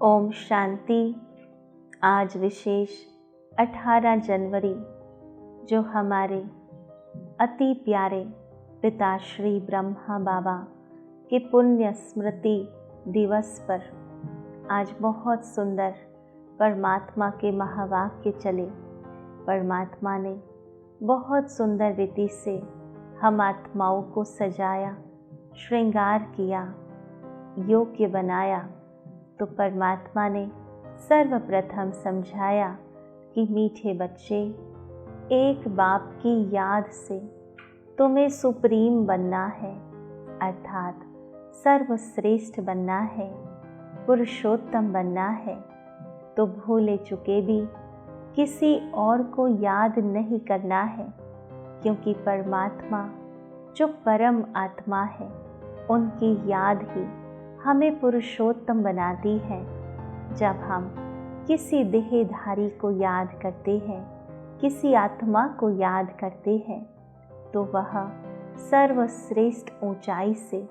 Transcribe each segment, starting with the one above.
ओम शांति। आज विशेष 18 जनवरी जो हमारे अति प्यारे पिता श्री ब्रह्मा बाबा के पुण्य स्मृति दिवस पर आज बहुत सुंदर परमात्मा के महावाक्य चले। परमात्मा ने बहुत सुंदर रीति से हम आत्माओं को सजाया, श्रृंगार किया, योग्य बनाया। तो परमात्मा ने सर्वप्रथम समझाया कि मीठे बच्चे, एक बाप की याद से तुम्हें सुप्रीम बनना है, अर्थात सर्वश्रेष्ठ बनना है, पुरुषोत्तम बनना है। तो भूले चुके भी किसी और को याद नहीं करना है, क्योंकि परमात्मा जो परम आत्मा है उनकी याद ही हमें पुरुषोत्तम बनाती है। जब हम किसी देहधारी को याद करते हैं, किसी आत्मा को याद करते हैं, तो वह सर्वश्रेष्ठ ऊंचाई से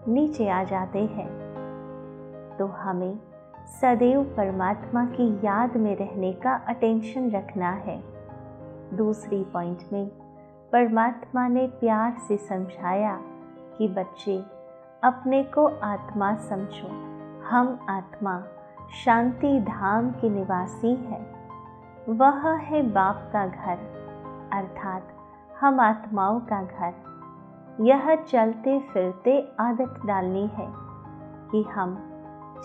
नीचे आ जाते हैं। तो हमें सदैव परमात्मा की याद में रहने का अटेंशन रखना है। दूसरी पॉइंट में परमात्मा ने प्यार से समझाया कि बच्चे, अपने को आत्मा समझो। हम आत्मा शांति धाम के निवासी हैं। वह है बाप का घर, अर्थात हम आत्माओं का घर। यह चलते फिरते आदत डालनी है कि हम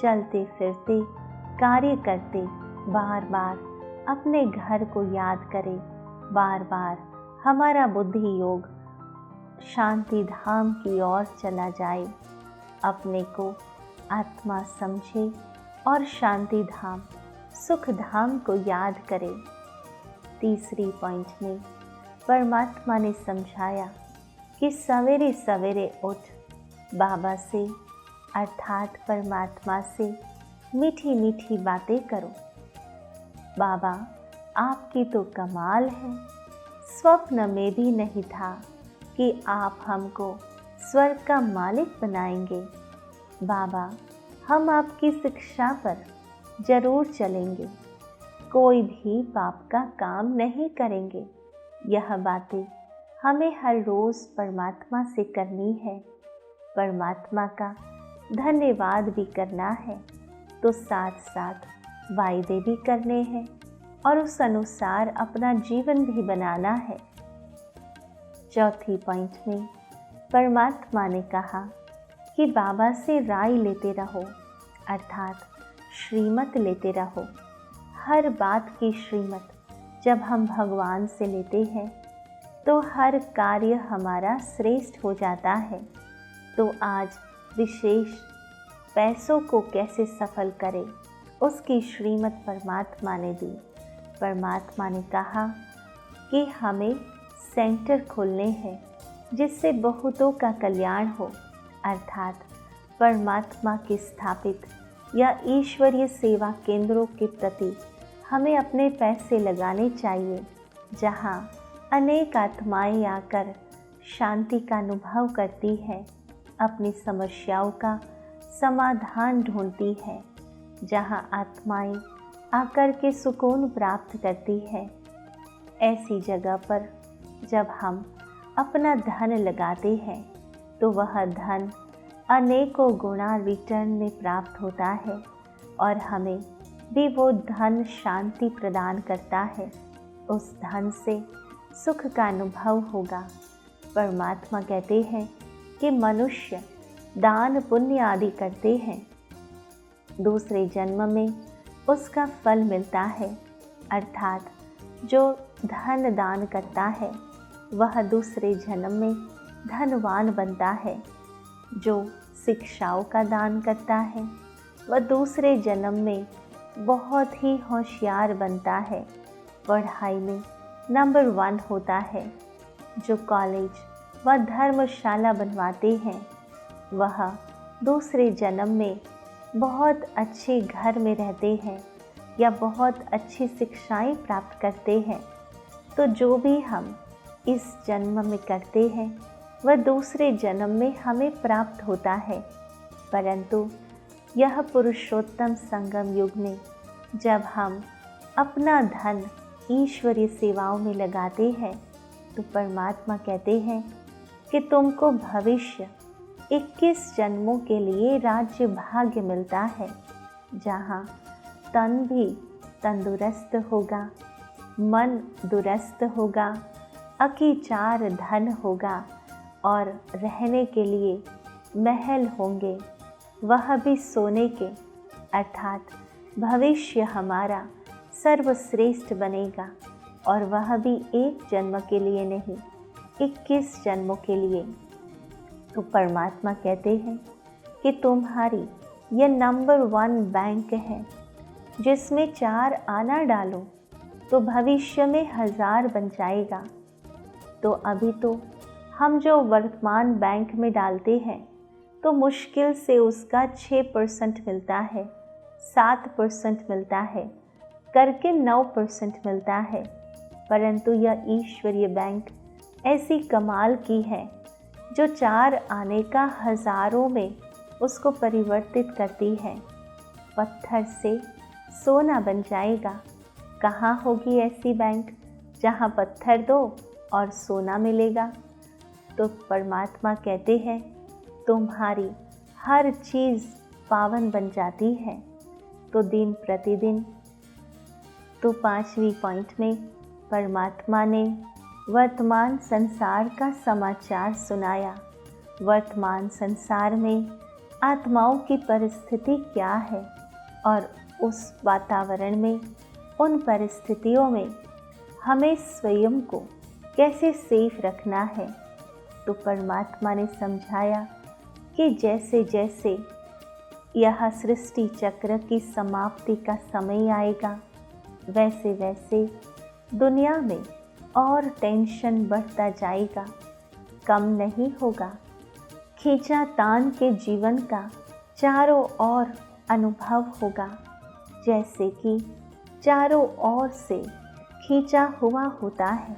चलते फिरते कार्य करते बार बार अपने घर को याद करें। बार बार हमारा बुद्धि योग शांति धाम की ओर चला जाए। अपने को आत्मा समझे और शांति धाम, सुख धाम को याद करें। तीसरी पॉइंट में परमात्मा ने समझाया कि सवेरे सवेरे उठ बाबा से, अर्थात परमात्मा से मीठी मीठी बातें करो। बाबा, आपकी तो कमाल है। स्वप्न में भी नहीं था कि आप हमको स्वर्ग का मालिक बनाएंगे। बाबा, हम आपकी शिक्षा पर जरूर चलेंगे, कोई भी पाप का काम नहीं करेंगे। यह बातें हमें हर रोज़ परमात्मा से करनी है। परमात्मा का धन्यवाद भी करना है, तो साथ साथ वायदे भी करने हैं और उस अनुसार अपना जीवन भी बनाना है। चौथी पॉइंट में परमात्मा ने कहा कि बाबा से राय लेते रहो, अर्थात श्रीमत लेते रहो। हर बात की श्रीमत जब हम भगवान से लेते हैं तो हर कार्य हमारा श्रेष्ठ हो जाता है। तो आज विशेष पैसों को कैसे सफल करें, उसकी श्रीमत परमात्मा ने दी। परमात्मा ने कहा कि हमें सेंटर खोलने हैं जिससे बहुतों का कल्याण हो, अर्थात परमात्मा के स्थापित या ईश्वरीय सेवा केंद्रों के प्रति हमें अपने पैसे लगाने चाहिए, जहां अनेक आत्माएं आकर शांति का अनुभव करती हैं, अपनी समस्याओं का समाधान ढूंढती हैं, जहां आत्माएं आकर के सुकून प्राप्त करती हैं। ऐसी जगह पर जब हम अपना धन लगाते हैं तो वह धन अनेकों गुना रिटर्न में प्राप्त होता है और हमें भी वो धन शांति प्रदान करता है। उस धन से सुख का अनुभव होगा। परमात्मा कहते हैं कि मनुष्य दान पुण्य आदि करते हैं, दूसरे जन्म में उसका फल मिलता है, अर्थात जो धन दान करता है वह दूसरे जन्म में धनवान बनता है। जो शिक्षाओं का दान करता है वह दूसरे जन्म में बहुत ही होशियार बनता है, पढ़ाई में नंबर 1 होता है। जो कॉलेज व धर्मशाला बनवाते हैं वह दूसरे जन्म में बहुत अच्छे घर में रहते हैं या बहुत अच्छी शिक्षाएं प्राप्त करते हैं। तो जो भी हम इस जन्म में करते हैं वह दूसरे जन्म में हमें प्राप्त होता है। परंतु यह पुरुषोत्तम संगम युग में जब हम अपना धन ईश्वरीय सेवाओं में लगाते हैं तो परमात्मा कहते हैं कि तुमको भविष्य 21 जन्मों के लिए राज्य भाग्य मिलता है, जहाँ तन भी तंदुरुस्त होगा, मन दुरुस्त होगा, अकीचार धन होगा और रहने के लिए महल होंगे, वह भी सोने के, अर्थात भविष्य हमारा सर्वश्रेष्ठ बनेगा और वह भी 1 जन्म के लिए नहीं 21 जन्मों के लिए। तो परमात्मा कहते हैं कि तुम्हारी यह नंबर 1 बैंक है, जिसमें 4 आना डालो तो भविष्य में 1000 बन जाएगा। तो अभी तो हम जो वर्तमान बैंक में डालते हैं तो मुश्किल से उसका 6% मिलता है, 7% मिलता है, करके 9% मिलता है, परंतु यह ईश्वरीय बैंक ऐसी कमाल की है जो 4 आने का हज़ारों में उसको परिवर्तित करती है। पत्थर से सोना बन जाएगा। कहाँ होगी ऐसी बैंक जहाँ पत्थर दो और सोना मिलेगा? तो परमात्मा कहते हैं तुम्हारी हर चीज़ पावन बन जाती है। तो दिन प्रतिदिन तो 5वीं पॉइंट में परमात्मा ने वर्तमान संसार का समाचार सुनाया। वर्तमान संसार में आत्माओं की परिस्थिति क्या है और उस वातावरण में, उन परिस्थितियों में हमें स्वयं को कैसे सेफ रखना है। तो परमात्मा ने समझाया कि जैसे जैसे यह सृष्टि चक्र की समाप्ति का समय आएगा, वैसे वैसे दुनिया में और टेंशन बढ़ता जाएगा, कम नहीं होगा। खींचातान के जीवन का चारों ओर अनुभव होगा, जैसे कि चारों ओर से खींचा हुआ होता है।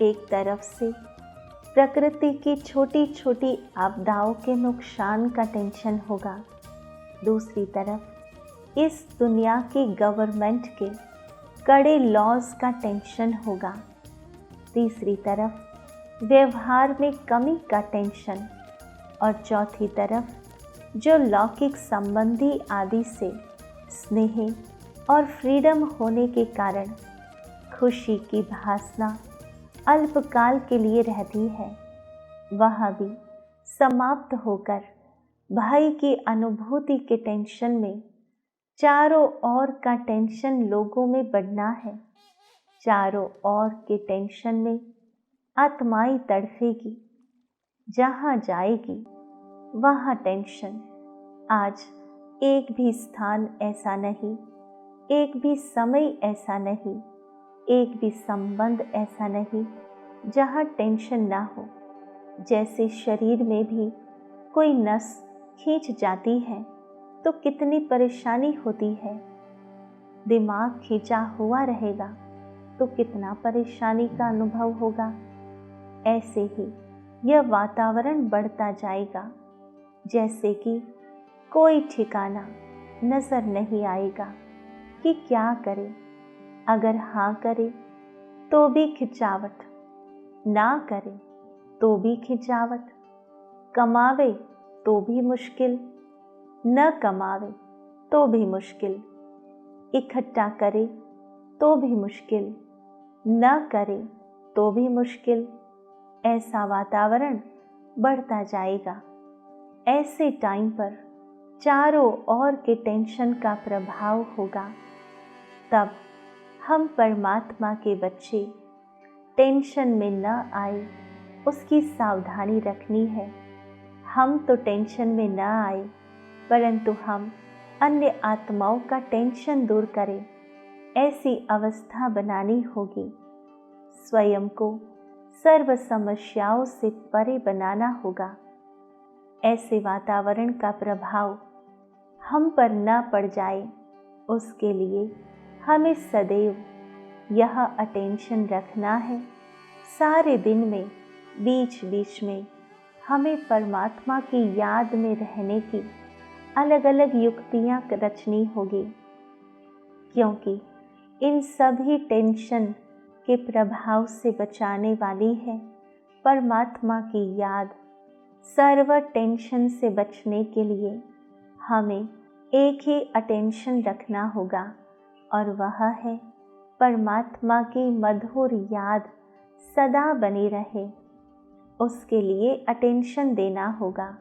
एक तरफ से प्रकृति की छोटी छोटी आपदाओं के नुकसान का टेंशन होगा, दूसरी तरफ इस दुनिया की गवर्नमेंट के कड़े लॉज का टेंशन होगा, तीसरी तरफ व्यवहार में कमी का टेंशन और चौथी तरफ जो लौकिक संबंधी आदि से स्नेह और फ्रीडम होने के कारण खुशी की भासना अल्पकाल के लिए रहती है, वह भी समाप्त होकर भय की अनुभूति के टेंशन में चारों ओर का टेंशन लोगों में बढ़ना है। चारों ओर के टेंशन में आत्माएं तड़फेगी, जहाँ जाएगी वहाँ टेंशन। आज एक भी स्थान ऐसा नहीं, एक भी समय ऐसा नहीं, एक भी संबंध ऐसा नहीं जहाँ टेंशन ना हो। जैसे शरीर में भी कोई नस खींच जाती है तो कितनी परेशानी होती है, दिमाग खींचा हुआ रहेगा तो कितना परेशानी का अनुभव होगा। ऐसे ही यह वातावरण बढ़ता जाएगा, जैसे कि कोई ठिकाना नजर नहीं आएगा कि क्या करे। अगर हाँ करे तो भी खिंचावट, ना करे तो भी खिंचावट, कमावे तो भी मुश्किल, न कमावे तो भी मुश्किल, इकट्ठा करे तो भी मुश्किल, न करे तो भी मुश्किल। ऐसा वातावरण बढ़ता जाएगा। ऐसे टाइम पर चारों ओर के टेंशन का प्रभाव होगा। तब हम परमात्मा के बच्चे टेंशन में न आए, उसकी सावधानी रखनी है। हम तो टेंशन में न आए, परंतु हम अन्य आत्माओं का टेंशन दूर करें, ऐसी अवस्था बनानी होगी। स्वयं को सर्व समस्याओं से परे बनाना होगा। ऐसे वातावरण का प्रभाव हम पर न पड़ जाए, उसके लिए हमें सदैव यह अटेंशन रखना है। सारे दिन में बीच बीच में हमें परमात्मा की याद में रहने की अलग अलग युक्तियां रचनी होगी, क्योंकि इन सभी टेंशन के प्रभाव से बचाने वाली है परमात्मा की याद। सर्व टेंशन से बचने के लिए हमें एक ही अटेंशन रखना होगा, और वह है परमात्मा की मधुर याद सदा बनी रहे। उसके लिए अटेंशन देना होगा।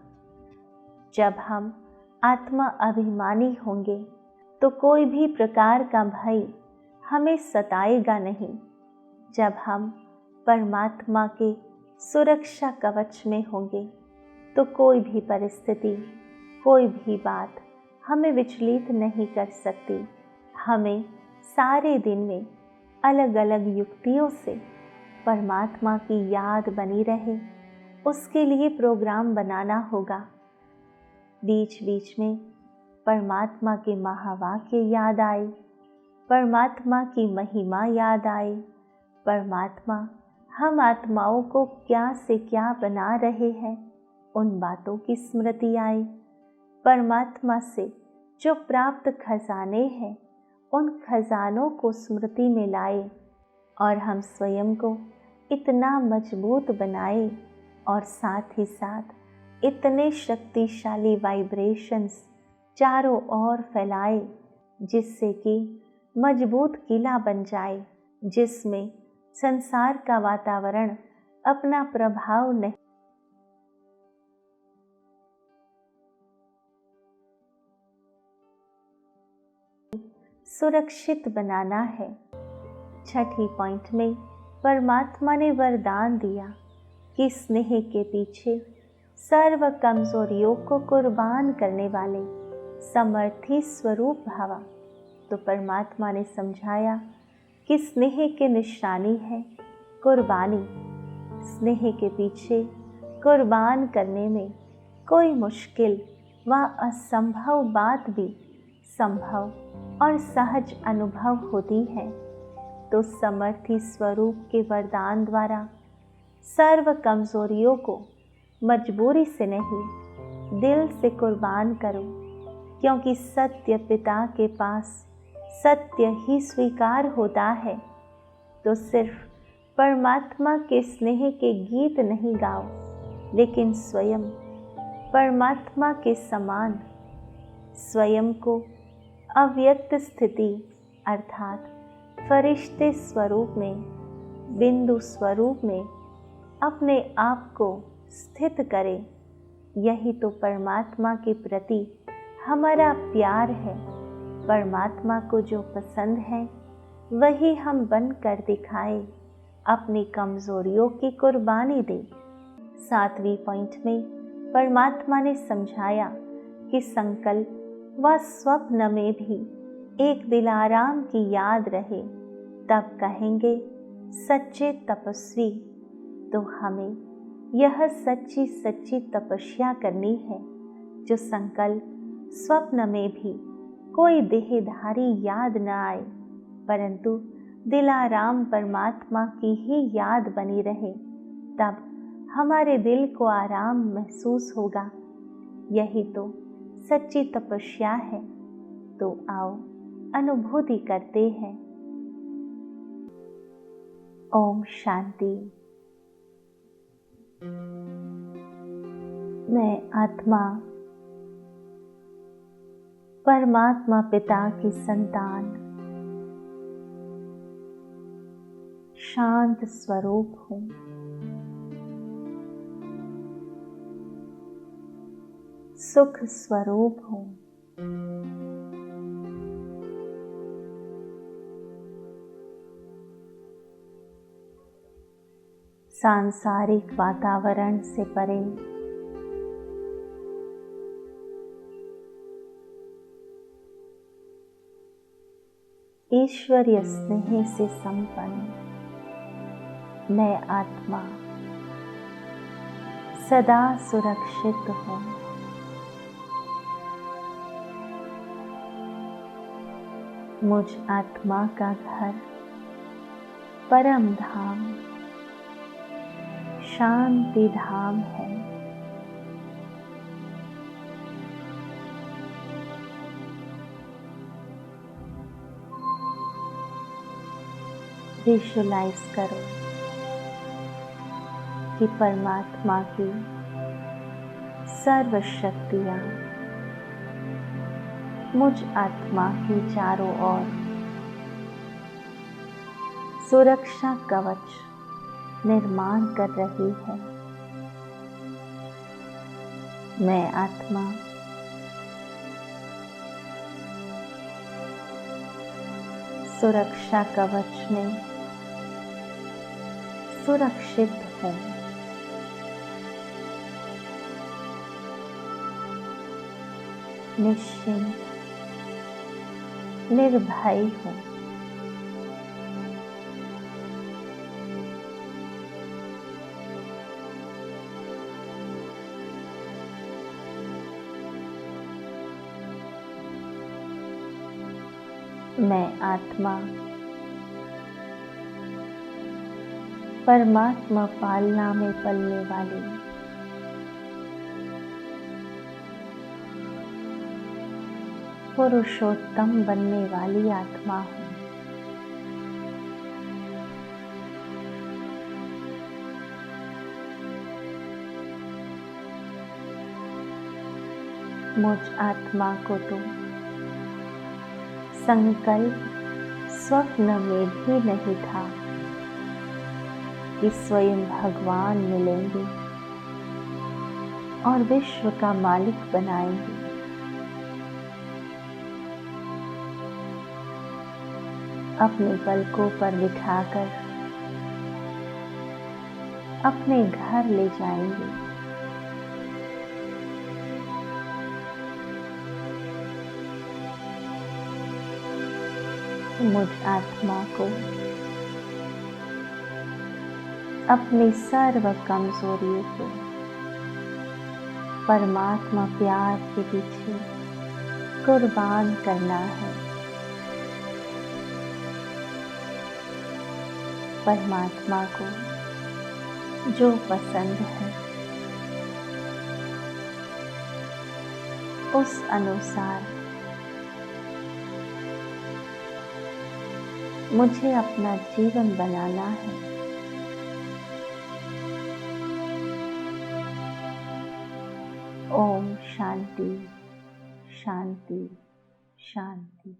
जब हम आत्मा अभिमानी होंगे तो कोई भी प्रकार का भय हमें सताएगा नहीं। जब हम परमात्मा के सुरक्षा कवच में होंगे तो कोई भी परिस्थिति, कोई भी बात हमें विचलित नहीं कर सकती। हमें सारे दिन में अलग अलग युक्तियों से परमात्मा की याद बनी रहे, उसके लिए प्रोग्राम बनाना होगा। बीच बीच में परमात्मा के महावाक्य याद आए, परमात्मा की महिमा याद आए, परमात्मा हम आत्माओं को क्या से क्या बना रहे हैं उन बातों की स्मृति आए। परमात्मा से जो प्राप्त खजाने हैं उन खजानों को स्मृति में लाए, और हम स्वयं को इतना मजबूत बनाए और साथ ही साथ इतने शक्तिशाली वाइब्रेशंस चारों ओर फैलाए, जिससे कि मजबूत किला बन जाए, जिसमें संसार का वातावरण अपना प्रभाव नहीं सुरक्षित बनाना है। छठी पॉइंट में परमात्मा ने वरदान दिया कि स्नेह के पीछे सर्व कमजोरियों को कुर्बान करने वाले समर्थी स्वरूप भावा। तो परमात्मा ने समझाया कि स्नेह के निशानी है कुर्बानी। स्नेह के पीछे कुर्बान करने में कोई मुश्किल व असंभव बात भी संभव और सहज अनुभव होती है। तो समर्थी स्वरूप के वरदान द्वारा सर्व कमजोरियों को मजबूरी से नहीं, दिल से कुर्बान करो, क्योंकि सत्य पिता के पास सत्य ही स्वीकार होता है। तो सिर्फ परमात्मा के स्नेह के गीत नहीं गाओ, लेकिन स्वयं परमात्मा के समान स्वयं को अव्यक्त स्थिति अर्थात फरिश्ते स्वरूप में, बिंदु स्वरूप में अपने आप को स्थित करें। यही तो परमात्मा के प्रति हमारा प्यार है। परमात्मा को जो पसंद है वही हम बन कर दिखाए, अपनी कमजोरियों की कुर्बानी दे। 7वीं पॉइंट में परमात्मा ने समझाया कि संकल्प व स्वप्न में भी एक दिलाराम की याद रहे, तब कहेंगे सच्चे तपस्वी। तो हमें यह सच्ची सच्ची तपस्या करनी है, जो संकल्प स्वप्न में भी कोई देहधारी याद न आए, परंतु दिलाराम परमात्मा की ही याद बनी रहे। तब हमारे दिल को आराम महसूस होगा। यही तो सच्ची तपस्या है। तो आओ अनुभूति करते हैं। ओम शांति। मैं आत्मा परमात्मा पिता की संतान शांत स्वरूप हूँ। सुख स्वरूप हूँ। सांसारिक वातावरण से परे ईश्वरीय स्नेह से संपन्न मैं आत्मा सदा सुरक्षित हूँ। मुझ आत्मा का घर परम धाम शांति धाम है। विजुलाइज करो कि परमात्मा की सर्व शक्तियाँ मुझ आत्मा की चारों ओर सुरक्षा कवच निर्माण कर रही है। मैं आत्मा सुरक्षा कवच में सुरक्षित हूँ। निश्चिंत निर्भय हूँ। मैं आत्मा परमात्मा पालना में पलने वाली पुरुषोत्तम बनने वाली आत्मा हूँ। मुझ आत्मा को तो संकल्प स्वप्न में भी नहीं था कि स्वयं भगवान मिलेंगे और विश्व का मालिक बनाएंगे। अपने पलकों पर बिठाकर अपने घर ले जाएंगे। मुझ आत्मा को अपनी सर्व कमजोरियों को परमात्मा प्यार के पीछे कुर्बान करना है। परमात्मा को जो पसंद है उस अनुसार मुझे अपना जीवन बनाना है। ओम शांति शांति शांति।